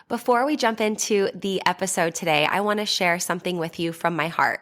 Before we jump into the episode today, I want to share something with you from my heart.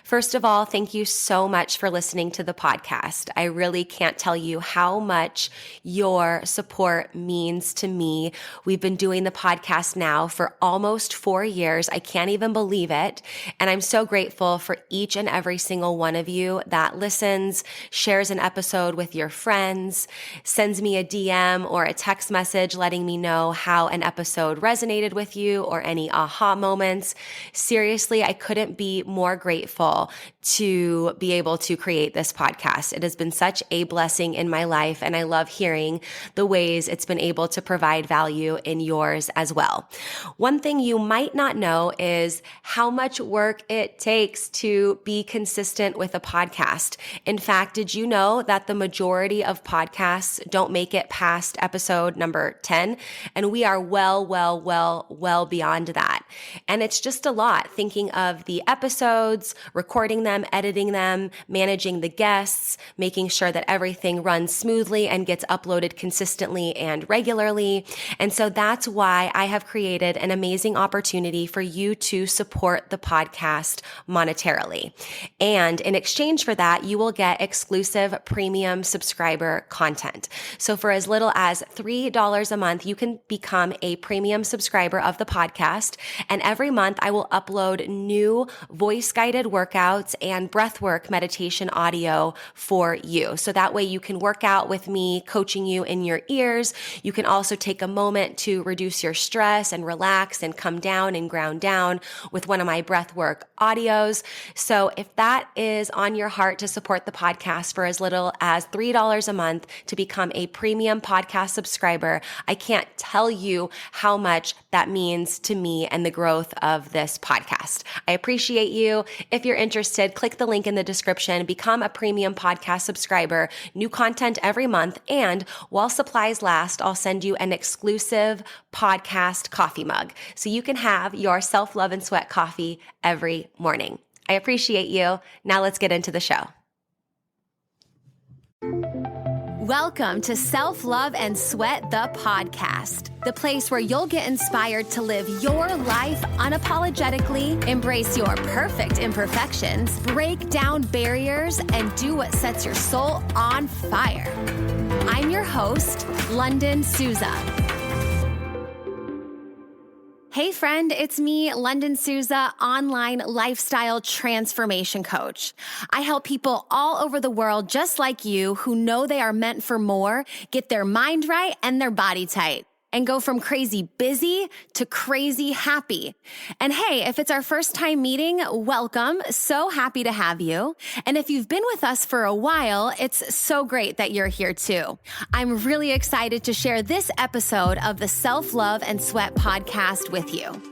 First of all, thank you so much for listening to the podcast. I really can't tell you how much your support means to me. We've been doing the podcast now for almost 4 years. I can't even believe it. And I'm so grateful for each and every single one of you that listens, shares an episode with your friends, sends me a DM or a text message letting me know how an episode resonated with you or any aha moments. Seriously, I couldn't be more grateful to be able to create this podcast. It has been such a blessing in my life, and I love hearing the ways it's been able to provide value in yours as well. One thing you might not know is how much work it takes to be consistent with a podcast. In fact, did you know that the majority of podcasts don't make it past episode number 10? And we are well beyond that. And it's just a lot thinking of the episodes, recording them, editing them, managing the guests, making sure that everything runs smoothly and gets uploaded consistently and regularly. And so that's why I have created an amazing opportunity for you to support the podcast monetarily. And in exchange for that, you will get exclusive premium subscriber content. So for as little as $3 a month, you can become a premium subscriber of the podcast. And every month I will upload new voice-guided workouts and breathwork meditation audio for you. So that way you can work out with me, coaching you in your ears. You can also take a moment to reduce your stress and relax and come down and ground down with one of my breathwork audios. So if that is on your heart to support the podcast for as little as $3 a month to become a premium podcast subscriber, I can't tell you how much that means to me and the growth of this podcast. I appreciate you. If you're interested, click the link in the description, become a premium podcast subscriber, new content every month, and while supplies last, I'll send you an exclusive podcast coffee mug so you can have your self-love and sweat coffee every morning. I appreciate you. Now let's get into the show. Welcome to Self-Love and Sweat, the podcast, the place where you'll get inspired to live your life unapologetically, embrace your perfect imperfections, break down barriers, and do what sets your soul on fire. I'm your host, Lunden Souza. Hey friend, it's me, Lunden Souza, online lifestyle transformation coach. I help people all over the world just like you who know they are meant for more, get their mind right and their body tight, and go from crazy busy to crazy happy. And hey, if it's our first time meeting, welcome. So happy to have you. And if you've been with us for a while, it's so great that you're here too. I'm really excited to share this episode of the Self-Love and Sweat podcast with you.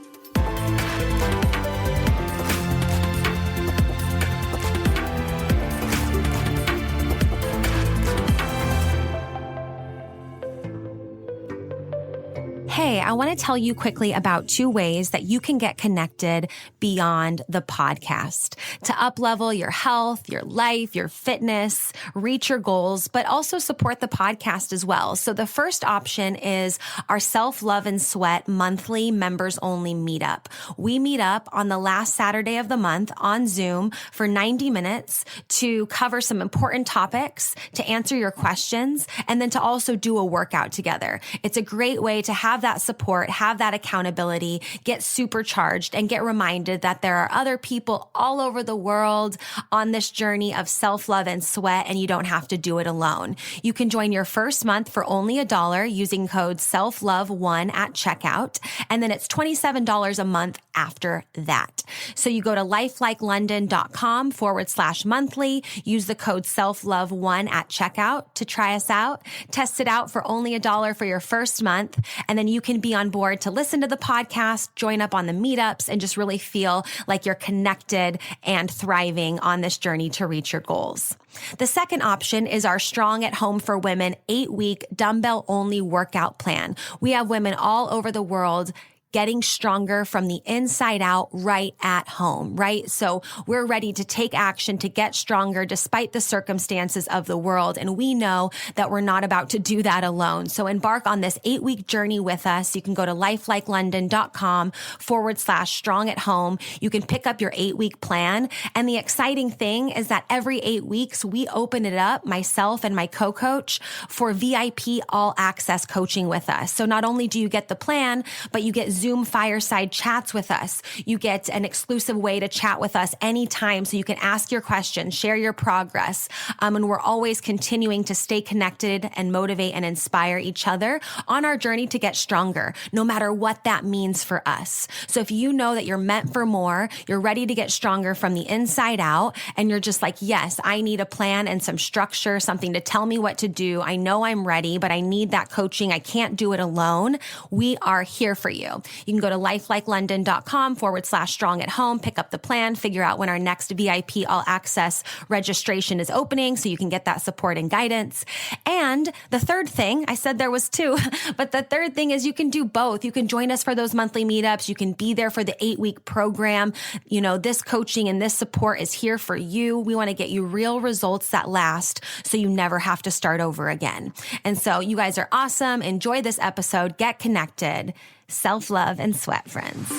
Hey, I want to tell you quickly about 2 ways that you can get connected beyond the podcast to up-level your health, your life, your fitness, reach your goals, but also support the podcast as well. So the first option is our Self-Love and Sweat monthly members-only meetup. We meet up on the last Saturday of the month on Zoom for 90 minutes to cover some important topics, to answer your questions, and then to also do a workout together. It's a great way to have that support, have that accountability, get supercharged, and get reminded that there are other people all over the world on this journey of self-love and sweat, and you don't have to do it alone. You can join your first month for only $1 using code SELFLOVE1 at checkout, and then it's $27 a month after that. So you go to lifelikeLondon.com/monthly, use the code SELFLOVE1 at checkout to try us out, test it out for only $1 for your first month, and then you can be on board to listen to the podcast, join up on the meetups, and just really feel like you're connected and thriving on this journey to reach your goals. The second option is our Strong at Home for Women 8-week dumbbell-only workout plan. We have women all over the world getting stronger from the inside out right at home, right? So we're ready to take action to get stronger despite the circumstances of the world. And we know that we're not about to do that alone. So embark on this 8-week journey with us. You can go to lifelikeLondon.com/strong at home. You can pick up your 8-week plan. And the exciting thing is that every 8 weeks, we open it up, myself and my co-coach, for VIP all access coaching with us. So not only do you get the plan, but you get Zoom fireside chats with us. You get an exclusive way to chat with us anytime so you can ask your questions, share your progress. And we're always continuing to stay connected and motivate and inspire each other on our journey to get stronger, no matter what that means for us. So if you know that you're meant for more, you're ready to get stronger from the inside out, and you're just like, yes, I need a plan and some structure, something to tell me what to do. I know I'm ready, but I need that coaching. I can't do it alone. We are here for you. You can go to lifelikeLondon.com/strong at home, pick up the plan, figure out when our next VIP all access registration is opening so you can get that support and guidance. And the third thing, I said there was two, but the third thing is you can do both. You can join us for those monthly meetups. You can be there for the 8-week program. You know, this coaching and this support is here for you. We want to get you real results that last so you never have to start over again. And so you guys are awesome. Enjoy this episode. Get connected. Self-love and sweat, friends.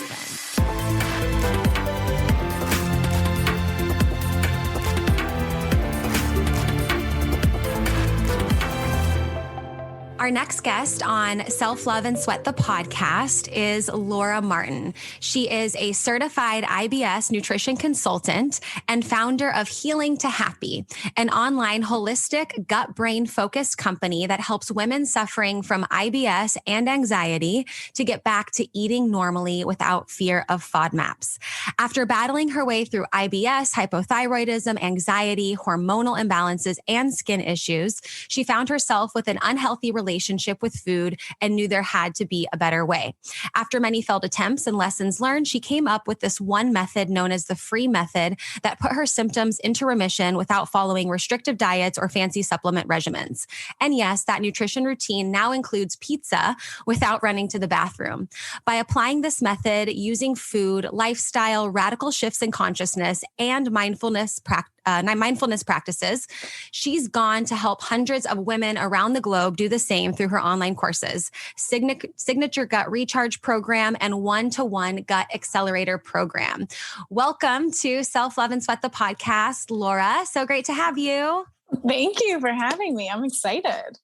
Our next guest on Self-Love and Sweat, the podcast, is Laura Martin. She is a certified IBS nutrition consultant and founder of Healing to Happy, an online holistic gut-brain focused company that helps women suffering from IBS and anxiety to get back to eating normally without fear of FODMAPs. After battling her way through IBS, hypothyroidism, anxiety, hormonal imbalances, and skin issues, she found herself with an unhealthy relationship with food and knew there had to be a better way. After many failed attempts and lessons learned, she came up with this one method known as the free method that put her symptoms into remission without following restrictive diets or fancy supplement regimens. And yes, that nutrition routine now includes pizza without running to the bathroom. By applying this method, using food, lifestyle, radical shifts in consciousness, and mindfulness practices, she's gone to help hundreds of women around the globe do the same through her online courses, Signature Gut Recharge Program, and One-to-One Gut Accelerator Program. Welcome to Self-Love and Sweat, the podcast, Laura. So great to have you. Thank you for having me. I'm excited.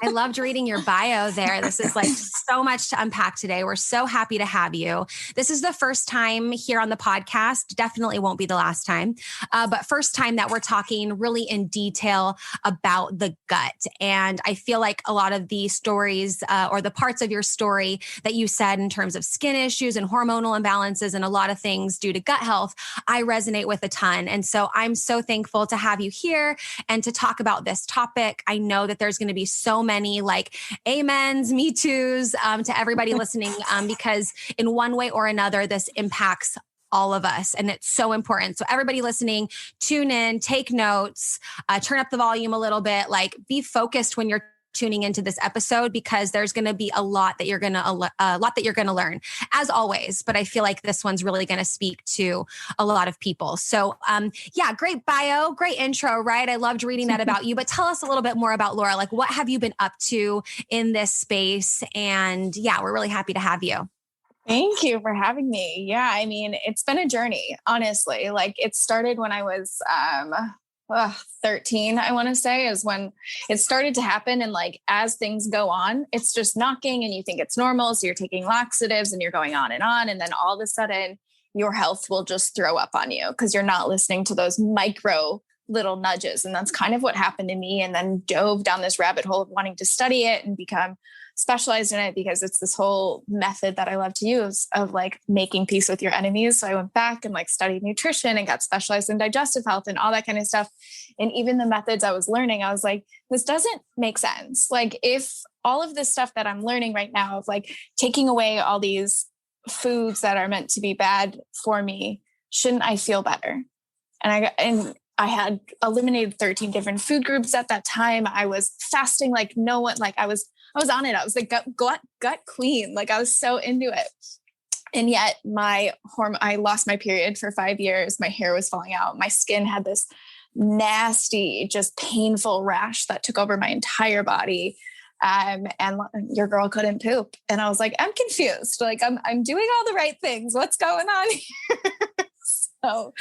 I loved reading your bio there. This is like so much to unpack today. We're so happy to have you. This is the first time here on the podcast. Definitely won't be the last time, but first time that we're talking really in detail about the gut. And I feel like a lot of the stories or the parts of your story that you said in terms of skin issues and hormonal imbalances and a lot of things due to gut health, I resonate with a ton. And so I'm so thankful to have you here and to talk about this topic. I know that there's going to be so many like amens, me toos to everybody listening because in one way or another, this impacts all of us. And it's so important. So everybody listening, tune in, take notes, turn up the volume a little bit, like be focused when you're tuning into this episode because there's going to be a lot that you're going to learn as always. But I feel like this one's really going to speak to a lot of people. So yeah, great bio, great intro, right? I loved reading that about you, but tell us a little bit more about Laura. Like what have you been up to in this space? And yeah, we're really happy to have you. Thank you for having me. Yeah. I mean, it's been a journey, honestly. Like it started when I was, 13, I want to say, is when it started to happen. And like, as things go on, it's just knocking and you think it's normal. So you're taking laxatives and you're going on. And then all of a sudden your health will just throw up on you because you're not listening to those micro little nudges. And that's kind of what happened to me. And then dove down this rabbit hole of wanting to study it and become specialized in it because it's this whole method that I love to use of like making peace with your enemies. So I went back and like studied nutrition and got specialized in digestive health and all that kind of stuff. And even the methods I was learning, I was like, this doesn't make sense. Like if all of this stuff that I'm learning right now of like taking away all these foods that are meant to be bad for me, shouldn't I feel better? And I had eliminated 13 different food groups at that time. I was fasting like no one, like I was on it. I was like gut queen. Like I was so into it. And yet I lost my period for 5 years. My hair was falling out. My skin had this nasty, just painful rash that took over my entire body. And your girl couldn't poop. And I was like, I'm confused. Like I'm doing all the right things. What's going on here? So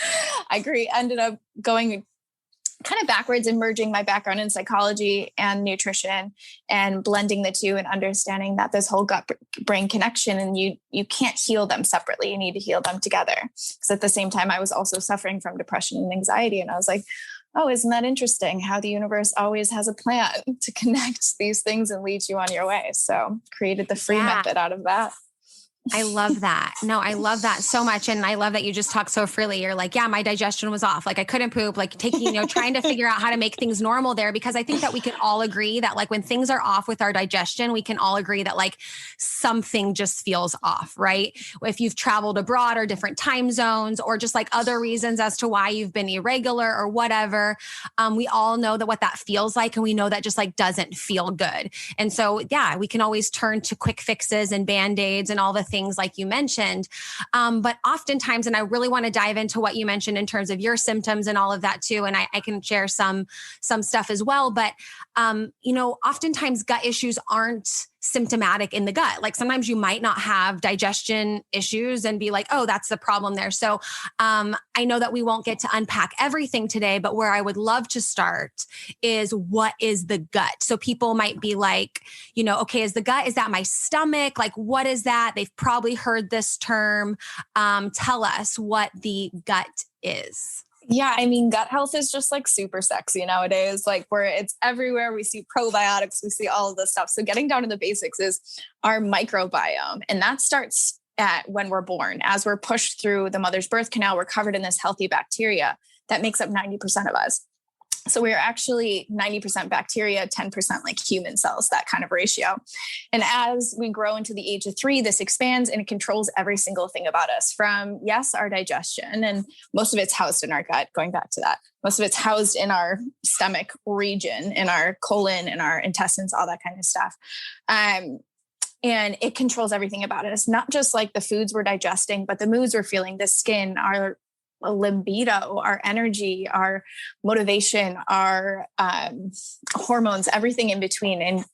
I ended up going kind of backwards and merging my background in psychology and nutrition and blending the two and understanding that this whole gut brain connection, and you can't heal them separately. You need to heal them together. Because at the same time, I was also suffering from depression and anxiety. And I was like, oh, isn't that interesting how the universe always has a plan to connect these things and lead you on your way? So created the free method out of that. I love that. No, I love that so much. And I love that you just talk so freely. You're like, yeah, my digestion was off. Like I couldn't poop, like taking, trying to figure out how to make things normal there. Because I think that we can all agree that like when things are off with our digestion, we can all agree that like something just feels off, right? If you've traveled abroad or different time zones or just like other reasons as to why you've been irregular or whatever, we all know that what that feels like. And we know that just like doesn't feel good. And so, yeah, we can always turn to quick fixes and Band-Aids and all the things like you mentioned. But oftentimes, and I really want to dive into what you mentioned in terms of your symptoms and all of that too. And I can share some stuff as well. But, oftentimes gut issues aren't symptomatic in the gut. Like sometimes you might not have digestion issues and be like, oh, that's the problem there. So I know that we won't get to unpack everything today, but where I would love to start is what is the gut? So people might be like, okay, is that my stomach? Like, what is that? They've probably heard this term. Tell us what the gut is. Yeah, I mean, gut health is just like super sexy nowadays, like where it's everywhere. We see probiotics, we see all of this stuff. So getting down to the basics is our microbiome. And that starts at when we're born. As we're pushed through the mother's birth canal, we're covered in this healthy bacteria that makes up 90% of us. So we're actually 90% bacteria, 10% like human cells, that kind of ratio. And as we grow into the age of 3, this expands and it controls every single thing about us from, yes, our digestion. And most of it's housed in our gut, going back to that. Most of it's housed in our stomach region, in our colon, in our intestines, all that kind of stuff. And it controls everything about us, not just like the foods we're digesting, but the moods we're feeling, the skin, our libido, our energy, our motivation, our hormones, everything in between. And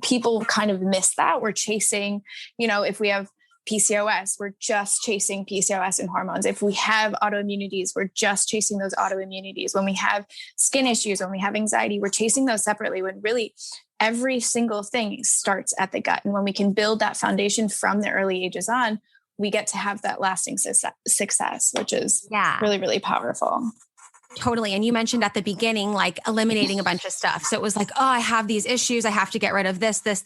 people kind of miss that. We're chasing, if we have PCOS, we're just chasing PCOS and hormones. If we have autoimmunities, we're just chasing those autoimmunities. When we have skin issues, when we have anxiety, we're chasing those separately, when really every single thing starts at the gut. And when we can build that foundation from the early ages on, we get to have that lasting success, which is really, really powerful. Totally. And you mentioned at the beginning, like eliminating a bunch of stuff. So it was like, oh, I have these issues. I have to get rid of this, and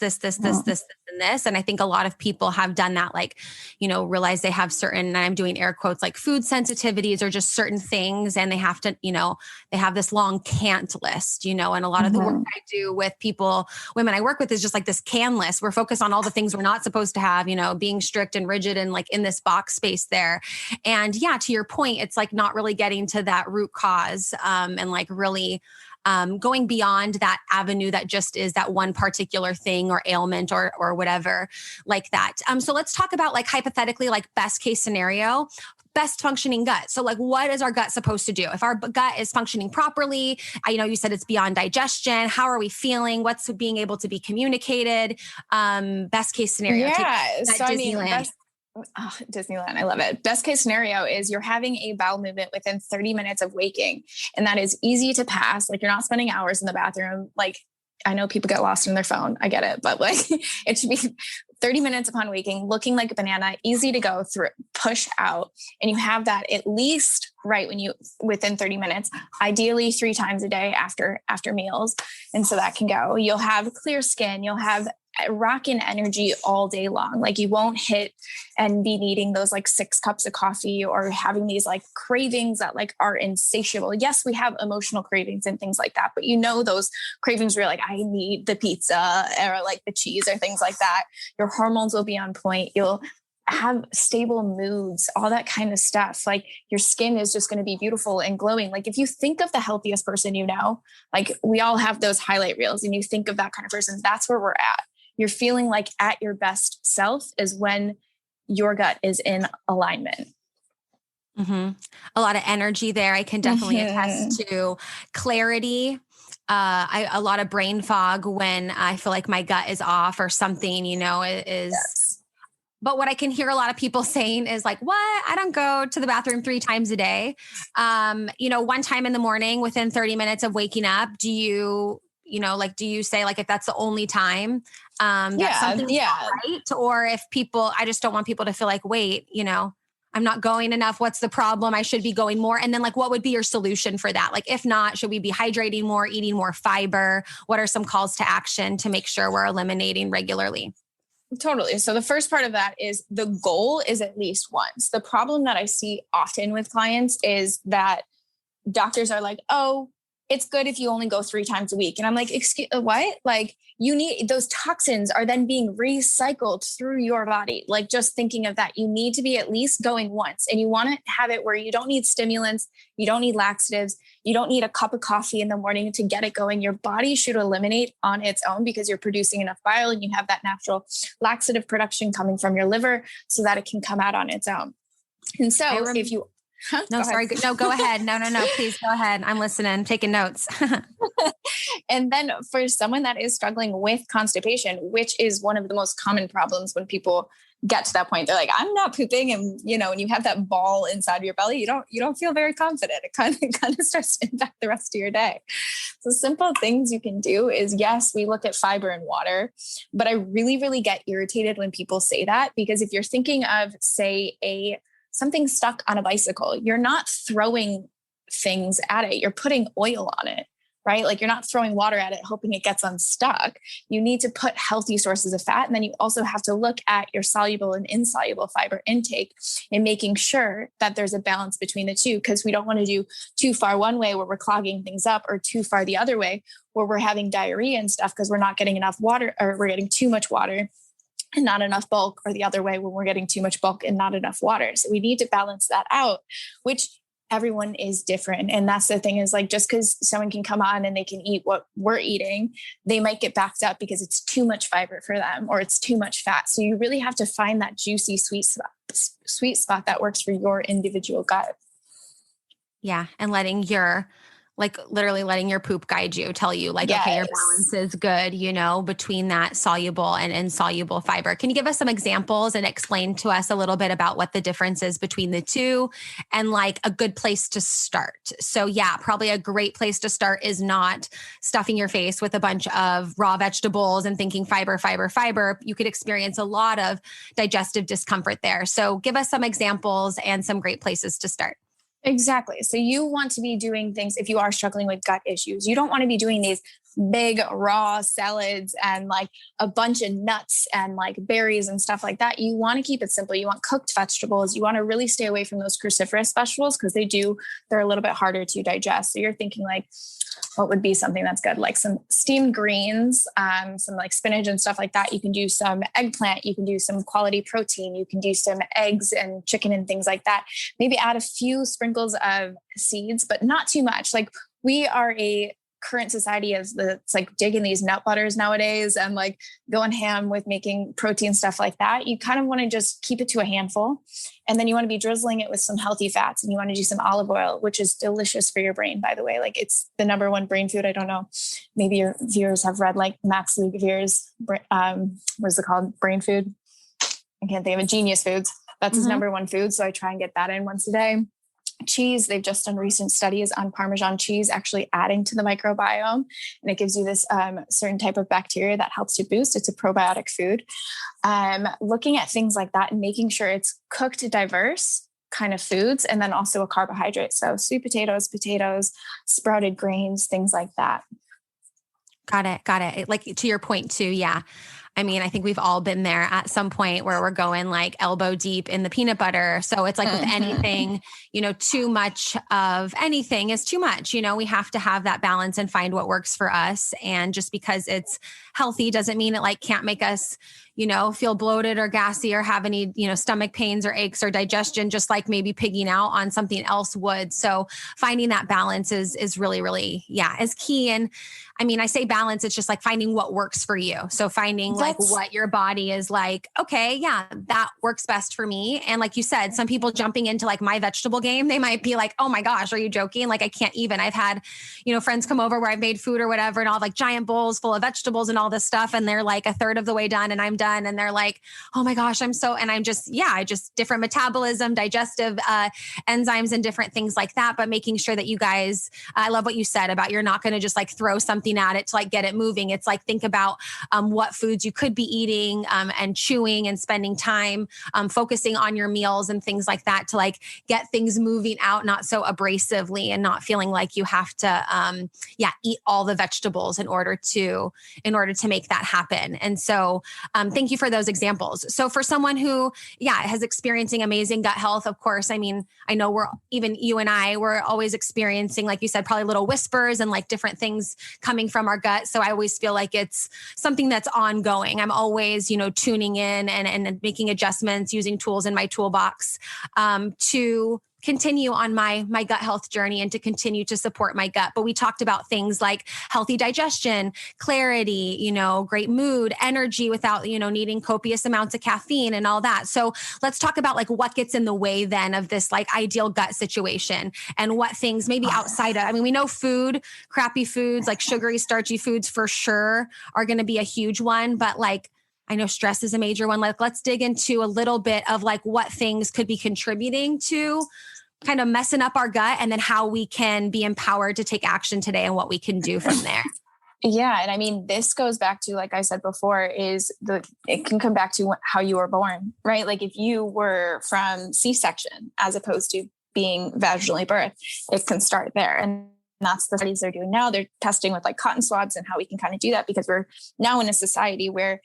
this. And I think a lot of people have done that, like, realize they have certain, and I'm doing air quotes, like food sensitivities or just certain things. And they have to, they have this long can't list, and a lot of the work I do with women I work with is just like this can list. We're focused on all the things we're not supposed to have, being strict and rigid and like in this box space there. And yeah, to your point, it's like not really getting to that root cause. And like really going beyond that avenue that just is that one particular thing or ailment or whatever like that. So let's talk about like hypothetically, like best case scenario, best functioning gut. So like, what is our gut supposed to do? If our gut is functioning properly, you said it's beyond digestion. How are we feeling? What's being able to be communicated? Best case scenario. Yeah. So Disneyland. Disneyland. I love it. Best case scenario is you're having a bowel movement within 30 minutes of waking. And that is easy to pass. Like you're not spending hours in the bathroom. Like I know people get lost in their phone. I get it. But like it should be 30 minutes upon waking, looking like a banana, easy to go through, push out. And you have that at least within 30 minutes, ideally 3 times a day after meals. And so that can go. You'll have clear skin. You'll have rockin' energy all day long. Like you won't hit and be needing those like 6 cups of coffee or having these like cravings that like are insatiable. Yes, we have emotional cravings and things like that, but those cravings where you're like, I need the pizza or like the cheese or things like that. Your hormones will be on point. You'll have stable moods, all that kind of stuff. Like your skin is just going to be beautiful and glowing. Like if you think of the healthiest person, like we all have those highlight reels and you think of that kind of person, that's where we're at. You're feeling like at your best self is when your gut is in alignment. Mm-hmm. A lot of energy there. I can definitely attest to clarity. A lot of brain fog when I feel like my gut is off or something, is. Yes. But what I can hear a lot of people saying is like, what? I don't go to the bathroom 3 times a day. One time in the morning within 30 minutes of waking up, do you say like, if that's the only time, that's something not right? Or if I just don't want people to feel like, wait, I'm not going enough. What's the problem? I should be going more. And then like, what would be your solution for that? Like, if not, should we be hydrating more, eating more fiber? What are some calls to action to make sure we're eliminating regularly? Totally. So the first part of that is the goal is at least once. The problem that I see often with clients is that doctors are like, oh, it's good if you only go 3 times a week. And I'm like, excuse what? Like, you need, those toxins are then being recycled through your body. Like, just thinking of that, you need to be at least going once, and you want to have it where you don't need stimulants. You don't need laxatives. You don't need a cup of coffee in the morning to get it going. Your body should eliminate on its own because you're producing enough bile and you have that natural laxative production coming from your liver so that it can come out on its own. And so if you No, sorry. No, go ahead. No. Please go ahead. I'm listening, taking notes. And then for someone that is struggling with constipation, which is one of the most common problems when people get to that point, they're like, I'm not pooping. And, when you have that ball inside of your belly, you don't feel very confident. It kind of starts to impact the rest of your day. So simple things you can do is, yes, we look at fiber and water, but I really, really get irritated when people say that, because if you're thinking of, say, something stuck on a bicycle, you're not throwing things at it. You're putting oil on it, right? Like, you're not throwing water at it, hoping it gets unstuck. You need to put healthy sources of fat. And then you also have to look at your soluble and insoluble fiber intake and making sure that there's a balance between the two, because we don't want to do too far one way where we're clogging things up, or too far the other way where we're having diarrhea and stuff because we're not getting enough water, or we're getting too much water and not enough bulk, or the other way when we're getting too much bulk and not enough water. So we need to balance that out, which everyone is different. And that's the thing, is like, just because someone can come on and they can eat what we're eating, they might get backed up because it's too much fiber for them, or it's too much fat. So you really have to find that juicy sweet spot that works for your individual gut. Yeah. And literally letting your poop guide you, tell you like, yes, okay, your balance is good, between that soluble and insoluble fiber. Can you give us some examples and explain to us a little bit about what the difference is between the two, and like a good place to start? So yeah, probably a great place to start is not stuffing your face with a bunch of raw vegetables and thinking fiber, fiber, fiber. You could experience a lot of digestive discomfort there. So give us some examples and some great places to start. Exactly. So you want to be doing things, if you are struggling with gut issues, you don't want to be doing these big raw salads and like a bunch of nuts and like berries and stuff like that. You want to keep it simple. You want cooked vegetables. You want to really stay away from those cruciferous vegetables because they're a little bit harder to digest. So you're thinking like, what would be something that's good? Like some steamed greens, some like spinach and stuff like that. You can do some eggplant. You can do some quality protein. You can do some eggs and chicken and things like that. Maybe add a few sprinkles of seeds, but not too much. Like, we are a current society it's like digging these nut butters nowadays and like going ham with making protein stuff like that. You kind of want to just keep it to a handful. And then you want to be drizzling it with some healthy fats, and you want to do some olive oil, which is delicious for your brain, by the way. Like, it's the number one brain food. I don't know. Maybe your viewers have read like Max Lugavere's, what's it called? Brain food. I can't think of it. Genius Foods. That's his number one food. So I try and get that in once a day. Cheese, they've just done recent studies on Parmesan cheese actually adding to the microbiome, and it gives you this certain type of bacteria that helps to boost. It's a probiotic food. Looking at things like that and making sure it's cooked diverse kind of foods, and then also a carbohydrate. So sweet potatoes, sprouted grains, things like that. Got it. Like, to your point too. Yeah. I mean, I think we've all been there at some point where we're going like elbow deep in the peanut butter. So it's like with anything, too much of anything is too much. We have to have that balance and find what works for us. And just because it's healthy doesn't mean it like can't make us, feel bloated or gassy or have any, stomach pains or aches or digestion, just like maybe pigging out on something else would. So finding that balance is really, really, is key. And I mean, I say balance, it's just like finding what works for you. So finding like what your body is like, okay, yeah, that works best for me. And like you said, some people jumping into like my vegetable game, they might be like, oh my gosh, are you joking? Like I can't even. I've had, friends come over where I've made food or whatever, and I'll have like giant bowls full of vegetables and all this stuff. And they're like a third of the way done and I'm done. And they're like, oh my gosh, and I'm just, I just different metabolism, digestive enzymes and different things like that. But making sure that you guys, I love what you said about you're not going to just like throw something at it to like get it moving. It's like, think about what foods you could be eating and chewing and spending time focusing on your meals and things like that to like get things moving out, not so abrasively and not feeling like you have to, eat all the vegetables in order to make that happen. And so thank you for those examples. So for someone who, has experiencing amazing gut health, of course, I mean, I know even you and I, we're always experiencing, like you said, probably little whispers and like different things coming from our gut. So I always feel like it's something that's ongoing. I'm always, tuning in and making adjustments, using tools in my toolbox to continue on my gut health journey and to continue to support my gut. But we talked about things like healthy digestion, clarity, great mood, energy without, needing copious amounts of caffeine and all that. So let's talk about like what gets in the way then of this like ideal gut situation and what things maybe outside of, we know crappy foods, like sugary, starchy foods for sure are going to be a huge one, but like, I know stress is a major one. Like, let's dig into a little bit of like what things could be contributing to kind of messing up our gut and then how we can be empowered to take action today and what we can do from there. Yeah. And this goes back to, like I said before, it can come back to how you were born, right? Like if you were from C-section as opposed to being vaginally birthed, it can start there. And that's the studies they're doing now. They're testing with like cotton swabs and how we can kind of do that because we're now in a society where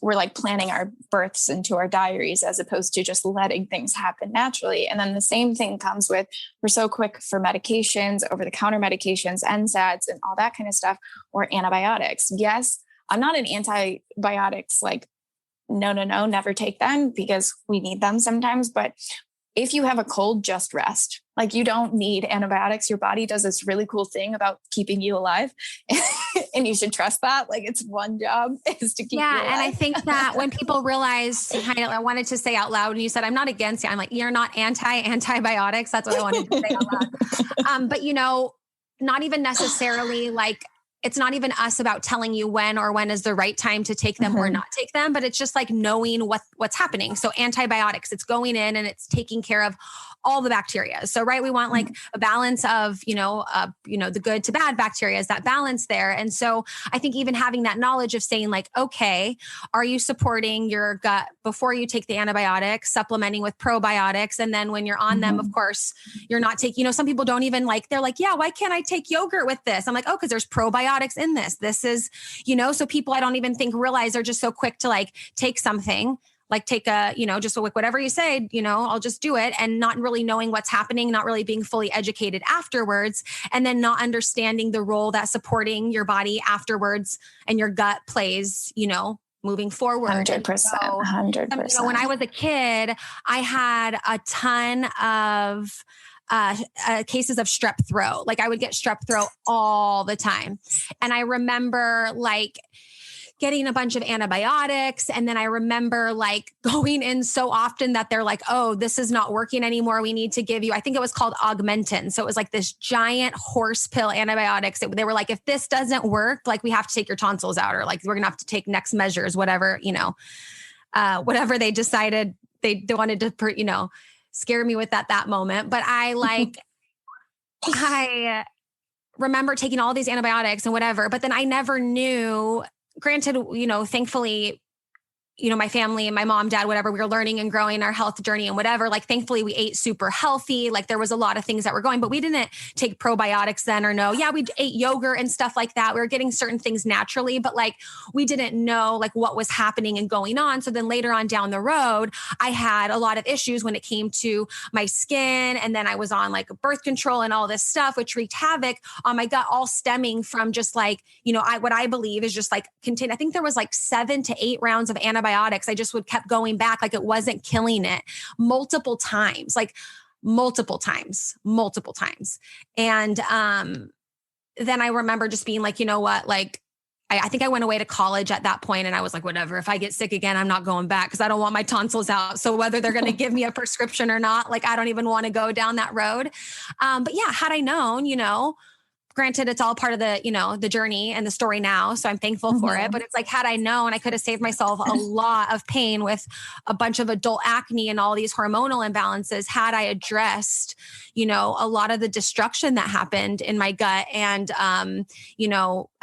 we're like planning our births into our diaries as opposed to just letting things happen naturally. And then the same thing comes with, we're so quick for medications, over-the-counter medications, NSAIDs and all that kind of stuff, or antibiotics. Yes, I'm not an antibiotics, like, no, never take them because we need them sometimes. But if you have a cold, just rest. Like you don't need antibiotics. Your body does this really cool thing about keeping you alive. And you should trust that. Like its one job is to keep you alive. And I think that when people realize, I wanted to say out loud, and you said, I'm not against it. I'm like, you're not antibiotics. That's what I wanted to say out loud. But not even necessarily like, it's not even us about telling you when is the right time to take them or not take them, but it's just like knowing what's happening. So antibiotics, it's going in and it's taking care of all the bacteria. So, right, we want like a balance of, the good to bad bacteria, is that balance there. And so I think even having that knowledge of saying like, okay, are you supporting your gut before you take the antibiotics, supplementing with probiotics? And then when you're on them, of course, you're not taking, some people don't even like, they're like, yeah, why can't I take yogurt with this? I'm like, oh, because there's probiotics in this. This is, so people I don't even think realize are just so quick to like take something, like take a, just like whatever you say, I'll just do it, and not really knowing what's happening, not really being fully educated afterwards, and then not understanding the role that supporting your body afterwards and your gut plays, moving forward. 100%. So, 100%. When I was a kid, I had a ton of cases of strep throat. Like I would get strep throat all the time. And I remember like getting a bunch of antibiotics. And then I remember like going in so often that they're like, oh, this is not working anymore. We need to give you, I think it was called Augmentin. So it was like this giant horse pill antibiotics. They were like, if this doesn't work, like we have to take your tonsils out, or like, we're going to have to take next measures, whatever, whatever they decided they wanted to, scare me with at that moment. But I remember taking all these antibiotics and whatever, but then I never knew, granted, thankfully, my family and my mom, dad, whatever, we were learning and growing our health journey and whatever, like, thankfully we ate super healthy. Like there was a lot of things that were going, but we didn't take probiotics then or no. Yeah. We ate yogurt and stuff like that. We were getting certain things naturally, but like, we didn't know like what was happening and going on. So then later on down the road, I had a lot of issues when it came to my skin. And then I was on like birth control and all this stuff, which wreaked havoc on my gut, all stemming from just like, what I believe is just like I think there was like 7 to 8 rounds of antibiotics. I just kept going back. Like it wasn't killing it multiple times. And then I remember just being like, you know what, like I think I went away to college at that point, and I was like, whatever, if I get sick again, I'm not going back because I don't want my tonsils out. So whether they're going to give me a prescription or not, like, I don't even want to go down that road. But yeah, had I known, granted, it's all part of the, the journey and the story now. So I'm thankful for it. But it's like, had I known, I could have saved myself a lot of pain with a bunch of adult acne and all these hormonal imbalances had I addressed, a lot of the destruction that happened in my gut. And, and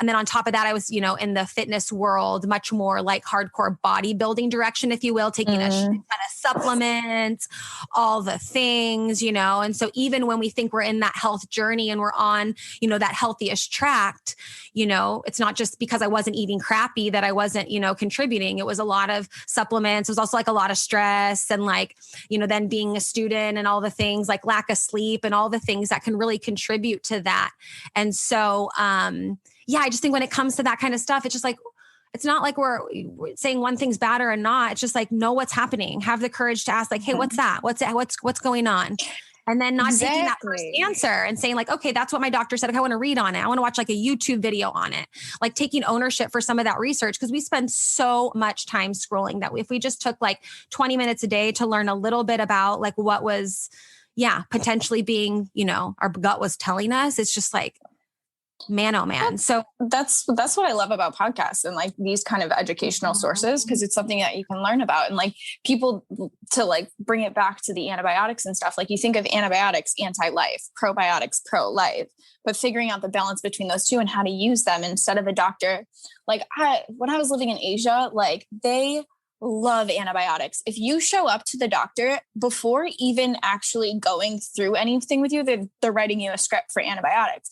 then on top of that, I was, in the fitness world, much more like hardcore bodybuilding direction, if you will, taking a ton of supplements, all the things, and so even when we think we're in that health journey and we're on, that healthiest tract, it's not just because I wasn't eating crappy that I wasn't, contributing. It was a lot of supplements. It was also like a lot of stress and like, then being a student and all the things like lack of sleep and all the things that can really contribute to that. And so, I just think when it comes to that kind of stuff, it's just like, it's not like we're saying one thing's bad or not. It's just like, know what's happening. Have the courage to ask like, hey, what's that? What's going on? And then not taking that first answer and saying like, okay, that's what my doctor said. Okay, I want to read on it. I want to watch like a YouTube video on it. Like taking ownership for some of that research, because we spend so much time scrolling that if we just took like 20 minutes a day to learn a little bit about like what was, potentially being, our gut was telling us, it's just like, man, oh man. So that's what I love about podcasts and like these kind of educational sources, because it's something that you can learn about. And like people, to like bring it back to the antibiotics and stuff, like you think of antibiotics, anti-life, probiotics, pro-life, but figuring out the balance between those two and how to use them instead of a doctor. Like when I was living in Asia, like they love antibiotics. If you show up to the doctor before even actually going through anything with you, they're writing you a script for antibiotics.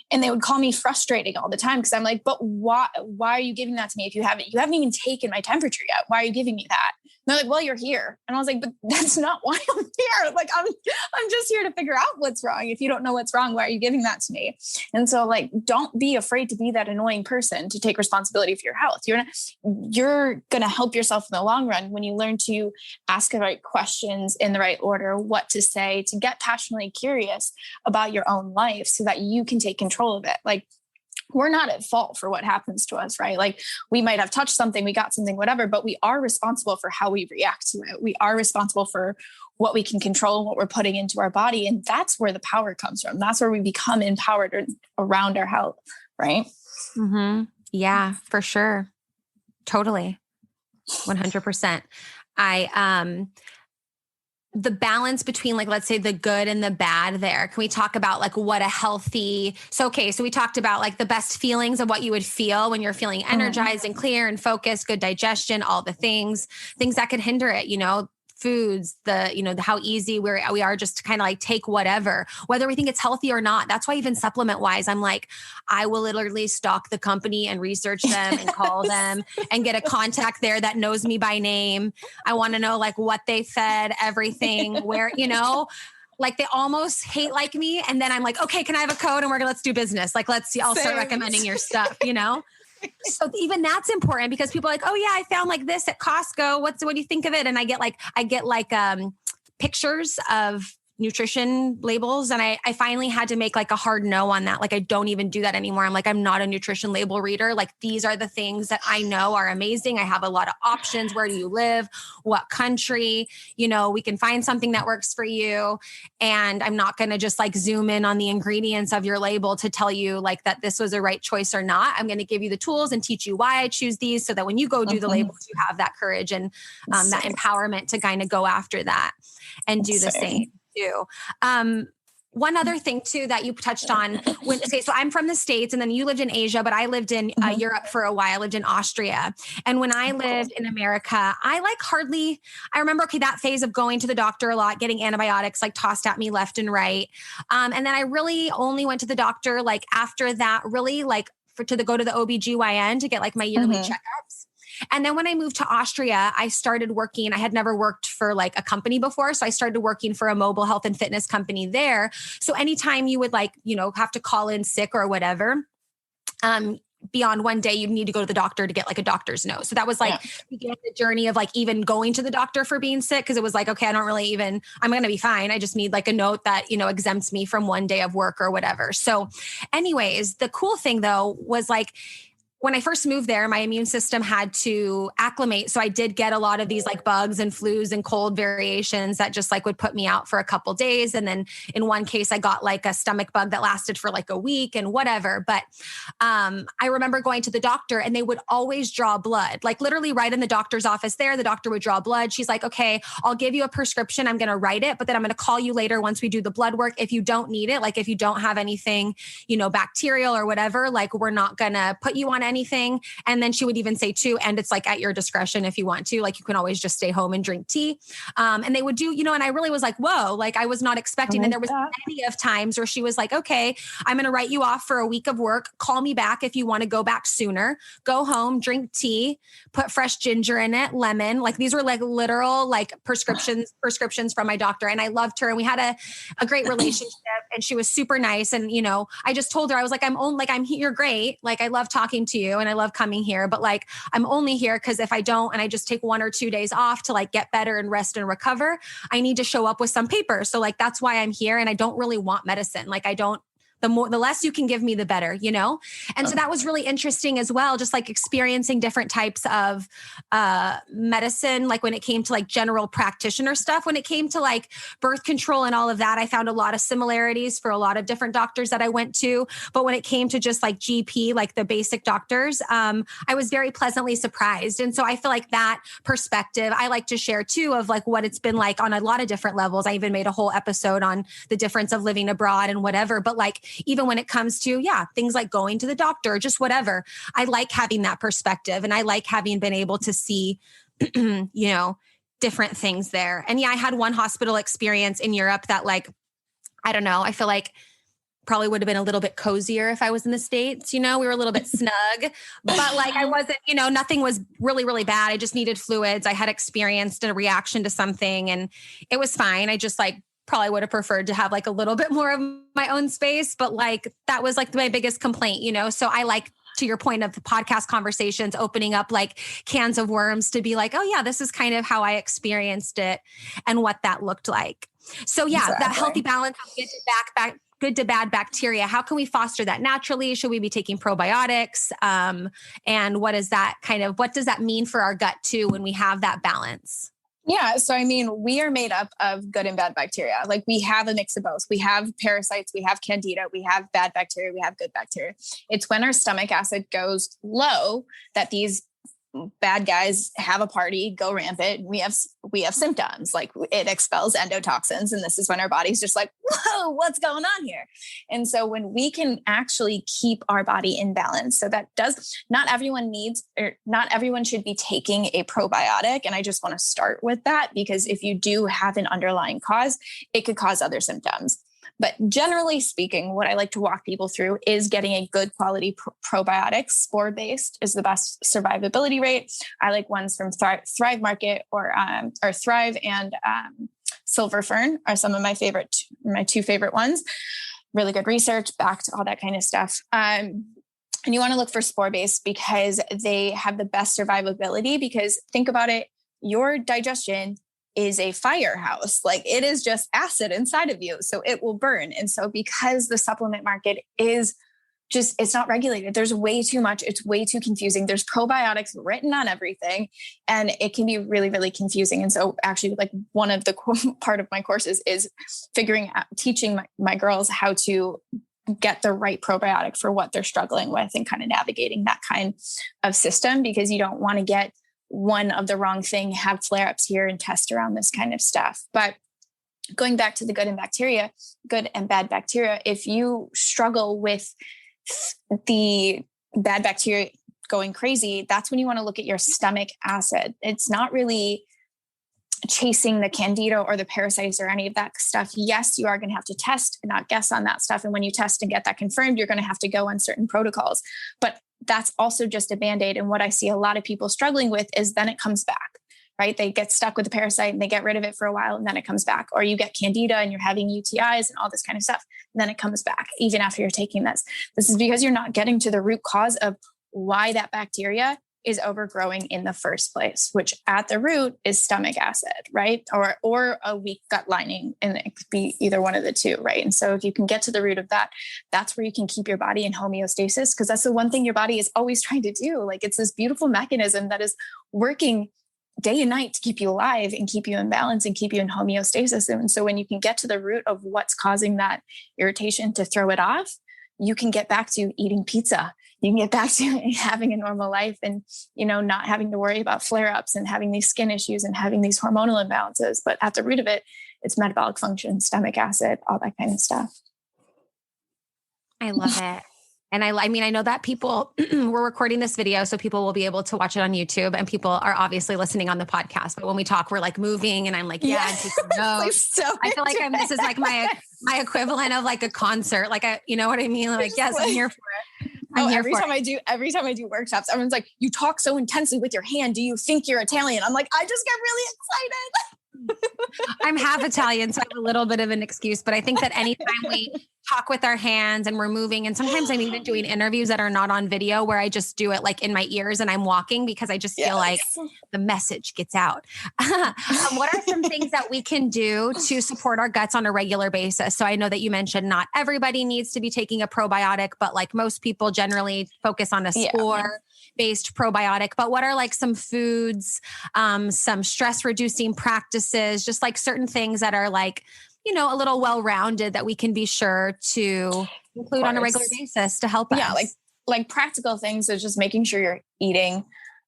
And they would call me frustrating all the time because I'm like, but why are you giving that to me if you haven't even taken my temperature yet? Why are you giving me that? And they're like, well, you're here. And I was like, but that's not why I'm here. Like, I'm just here to figure out what's wrong. If you don't know what's wrong, why are you giving that to me? And so like, don't be afraid to be that annoying person to take responsibility for your health. You're going to help yourself in the long run when you learn to ask the right questions in the right order, what to say, to get passionately curious about your own life so that you can take control of it. Like, we're not at fault for what happens to us, right? Like we might have touched something, we got something, whatever, but we are responsible for how we react to it. We are responsible for what we can control, what we're putting into our body. And that's where the power comes from. That's where we become empowered around our health, right? Mm-hmm. Yeah, for sure. Totally. 100%. The balance between like, let's say the good and the bad there. Can we talk about like what a healthy, so we talked about like the best feelings of what you would feel when you're feeling energized and clear and focused, good digestion, all the things that could hinder it, foods, how easy we are just to kind of like take whatever, whether we think it's healthy or not. That's why even supplement wise, I'm like, I will literally stalk the company and research them and call them and get a contact there that knows me by name. I want to know like what they fed, everything, where, like they almost hate like me. And then I'm like, okay, can I have a code? And let's do business. Like, I'll start recommending your stuff, So even that's important because people are like, oh yeah, I found like this at Costco. What do you think of it? And I get like pictures of nutrition labels. And I finally had to make like a hard no on that. Like, I don't even do that anymore. I'm like, I'm not a nutrition label reader. Like, these are the things that I know are amazing. I have a lot of options. Where do you live? What country? We can find something that works for you. And I'm not going to just like zoom in on the ingredients of your label to tell you like that this was the right choice or not. I'm going to give you the tools and teach you why I choose these so that when you go do the labels, you have that courage and that empowerment to kind of go after that and do the same. Too. One other thing too that you touched on so I'm from the States and then you lived in Asia, but I lived in Europe for a while. I lived in Austria. And when I lived in America, I remember, that phase of going to the doctor a lot, getting antibiotics like tossed at me left and right. And then I really only went to the doctor like after that, really like go to the OBGYN to get like my yearly checkups. And then when I moved to Austria, I started working. I had never worked for like a company before. So I started working for a mobile health and fitness company there. So anytime you would like, have to call in sick or whatever, beyond one day, you'd need to go to the doctor to get like a doctor's note. So that was like the journey of like even going to the doctor for being sick. Cause it was like, okay, I'm going to be fine. I just need like a note that, exempts me from one day of work or whatever. So anyways, the cool thing though was like, when I first moved there, my immune system had to acclimate. So I did get a lot of these like bugs and flus and cold variations that just like would put me out for a couple days. And then in one case, I got like a stomach bug that lasted for like a week and whatever. But I remember going to the doctor and they would always draw blood, like literally right in the doctor's office there. The doctor would draw blood. She's like, okay, I'll give you a prescription. I'm going to write it, but then I'm going to call you later once we do the blood work. If you don't need it, like if you don't have anything, bacterial or whatever, like we're not going to put you on anything. And then she would even say too, and it's like at your discretion if you want to, like you can always just stay home and drink tea. And they would do, and I really was like, whoa, like I was not expecting. And there was many of times where she was like, okay, I'm going to write you off for a week of work. Call me back if you want to go back sooner. Go home, drink tea, put fresh ginger in it, lemon. Like these were like literal like prescriptions from my doctor. And I loved her. And we had a great relationship and she was super nice. And, I just told her, I was like, I'm here. You're great. Like, I love talking to you and I love coming here, but like, I'm only here because if I don't, and I just take 1 or 2 days off to like get better and rest and recover, I need to show up with some paper. So like, that's why I'm here. And I don't really want medicine. Like the less you can give me, the better, And so that was really interesting as well. Just like experiencing different types of medicine, like when it came to like general practitioner stuff, when it came to like birth control and all of that, I found a lot of similarities for a lot of different doctors that I went to. But when it came to just like GP, like the basic doctors, I was very pleasantly surprised. And so I feel like that perspective, I like to share too, of like what it's been like on a lot of different levels. I even made a whole episode on the difference of living abroad and whatever, but like, even when it comes to, things like going to the doctor, just whatever, I like having that perspective and I like having been able to see, different things there. And I had one hospital experience in Europe that like, I don't know, I feel like probably would have been a little bit cozier if I was in the States, we were a little bit snug, but like I wasn't, nothing was really, really bad. I just needed fluids. I had experienced a reaction to something and it was fine. I just like probably would have preferred to have like a little bit more of my own space, but like that was like my biggest complaint, So I like, to your point of the podcast conversations, opening up like cans of worms to be like, oh yeah, this is kind of how I experienced it and what that looked like. So exactly. That healthy balance of good to bad bacteria. How can we foster that naturally? Should we be taking probiotics? And what does that mean for our gut too, when we have that balance? Yeah. So, we are made up of good and bad bacteria. Like we have a mix of both. We have parasites, we have candida, we have bad bacteria, we have good bacteria. It's when our stomach acid goes low that these bad guys have a party, go rampant. We have symptoms like it expels endotoxins. And this is when our body's just like, whoa, what's going on here? And so when we can actually keep our body in balance, so not everyone should be taking a probiotic. And I just want to start with that because if you do have an underlying cause, it could cause other symptoms. But generally speaking, what I like to walk people through is getting a good quality probiotic. Spore-based is the best survivability rate. I like ones from Thrive Market or Thrive and Silver Fern are some of my two favorite ones. Really good research, backed, all that kind of stuff. And you want to look for spore-based because they have the best survivability because think about it, your digestion is a firehouse. Like it is just acid inside of you. So it will burn. And so because the supplement market is it's not regulated, there's way too much. It's way too confusing. There's probiotics written on everything and it can be really, really confusing. And so actually like one of the part of my courses is teaching my girls how to get the right probiotic for what they're struggling with and kind of navigating that kind of system because you don't want to get one of the wrong thing, have flare-ups here and test around this kind of stuff. But going back to the good and bad bacteria, if you struggle with the bad bacteria going crazy, that's when you want to look at your stomach acid. It's not really chasing the candida or the parasites or any of that stuff. Yes, you are going to have to test and not guess on that stuff. And when you test and get that confirmed, you're going to have to go on certain protocols. But that's also just a Band-Aid. And what I see a lot of people struggling with is then it comes back, right? They get stuck with the parasite and they get rid of it for a while and then it comes back. Or you get candida and you're having UTIs and all this kind of stuff. And then it comes back even after you're taking this. This is because you're not getting to the root cause of why that bacteria is overgrowing in the first place, which at the root is stomach acid, right? Or a weak gut lining. And it could be either one of the two, right? And so if you can get to the root of that, that's where you can keep your body in homeostasis, because that's the one thing your body is always trying to do. Like, it's this beautiful mechanism that is working day and night to keep you alive and keep you in balance and keep you in homeostasis. And so when you can get to the root of what's causing that irritation to throw it off, you can get back to eating pizza. You can get back to having a normal life and, not having to worry about flare-ups and having these skin issues and having these hormonal imbalances. But at the root of it, it's metabolic function, stomach acid, all that kind of stuff. I love it. And I mean, I know that people, we're recording this video, so people will be able to watch it on YouTube, and people are obviously listening on the podcast. But when we talk, we're like moving, and I'm like, yeah, and people know. So I feel like this is like my equivalent of like a concert. Like, you know what I mean? Like, yes, I'm here for it. Every time I do workshops, everyone's like, you talk so intensely with your hand. Do you think you're Italian? I'm like, I just get really excited. I'm half Italian, so I have a little bit of an excuse, but I think that anytime we talk with our hands and we're moving, and sometimes I'm even doing interviews that are not on video where I just do it like in my ears and I'm walking, because I just feel like the message gets out. What are some things that we can do to support our guts on a regular basis? So I know that you mentioned not everybody needs to be taking a probiotic, but like most people generally focus on a spore-based probiotic. But what are like some foods, some stress reducing practices, just like certain things that are like, a little well-rounded that we can be sure to include on a regular basis to help us? Yeah, like practical things is just making sure you're eating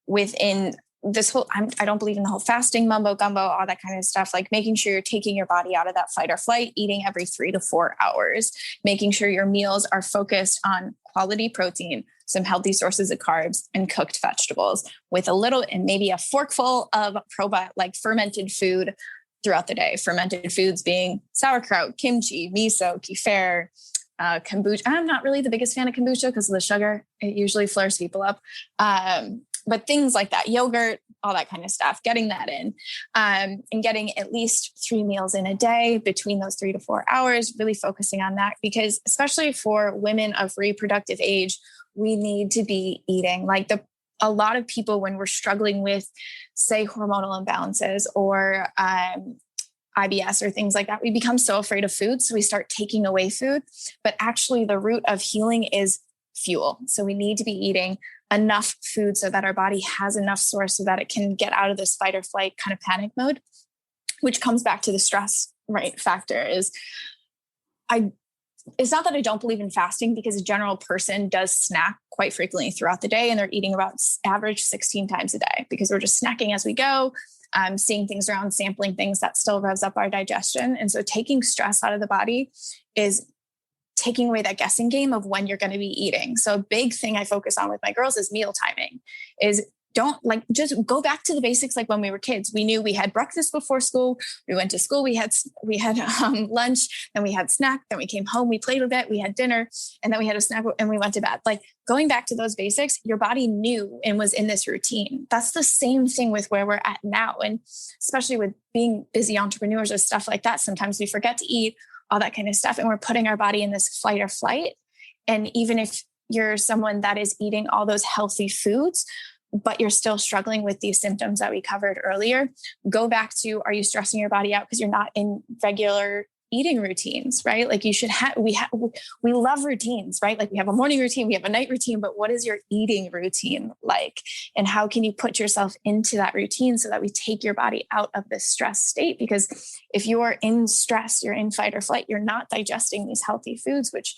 within this whole, I don't believe in the whole fasting mumbo gumbo, all that kind of stuff. Like making sure you're taking your body out of that fight or flight, eating every 3 to 4 hours, making sure your meals are focused on quality protein, some healthy sources of carbs, and cooked vegetables with a little, and maybe a forkful of like fermented food throughout the day. Fermented foods being sauerkraut, kimchi, miso, kefir, kombucha. I'm not really the biggest fan of kombucha because of the sugar. It usually flares people up. But things like that, yogurt, all that kind of stuff, getting that in, and getting at least 3 meals in a day between those 3 to 4 hours, really focusing on that, because especially for women of reproductive age, we need to be eating like a lot of people, when we're struggling with, say, hormonal imbalances or IBS or things like that, we become so afraid of food. So we start taking away food, but actually the root of healing is fuel. So we need to be eating enough food so that our body has enough source so that it can get out of this fight or flight kind of panic mode, which comes back to the stress, right, factor is it's not that I don't believe in fasting, because a general person does snack quite frequently throughout the day, and they're eating about average 16 times a day, because we're just snacking as we go, seeing things around, sampling things that still revs up our digestion. And so taking stress out of the body is taking away that guessing game of when you're going to be eating. So a big thing I focus on with my girls is meal timing. Just go back to the basics. Like when we were kids, we knew we had breakfast before school. We went to school. We had lunch, then we had snack. Then we came home. We played a bit. We had dinner, and then we had a snack, and we went to bed. Like going back to those basics, your body knew and was in this routine. That's the same thing with where we're at now, and especially with being busy entrepreneurs or stuff like that. Sometimes we forget to eat, all that kind of stuff, and we're putting our body in this fight or flight. And even if you're someone that is eating all those healthy foods, but you're still struggling with these symptoms that we covered earlier, go back to, are you stressing your body out because you're not in regular eating routines, right? Like you should we love routines, right? Like we have a morning routine, we have a night routine, but what is your eating routine like? And how can you put yourself into that routine so that we take your body out of this stress state? Because if you are in stress, you're in fight or flight, you're not digesting these healthy foods, which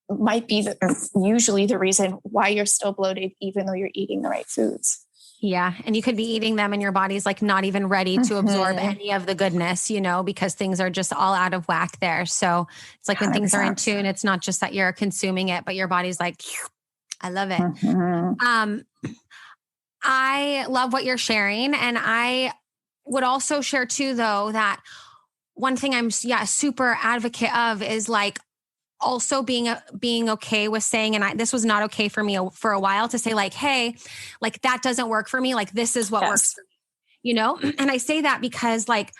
might be usually the reason why you're still bloated, even though you're eating the right foods. Yeah. And you could be eating them and your body's like not even ready to absorb any of the goodness, because things are just all out of whack there. So it's like when 100%. Things are in tune, it's not just that you're consuming it, but your body's like, I love it. I love what you're sharing. And I would also share too, though, that one thing I'm super advocate of is like, also being okay with saying, and this was not okay for me for a while, to say like, hey, like that doesn't work for me. Like this is what works for me, And I say that because like,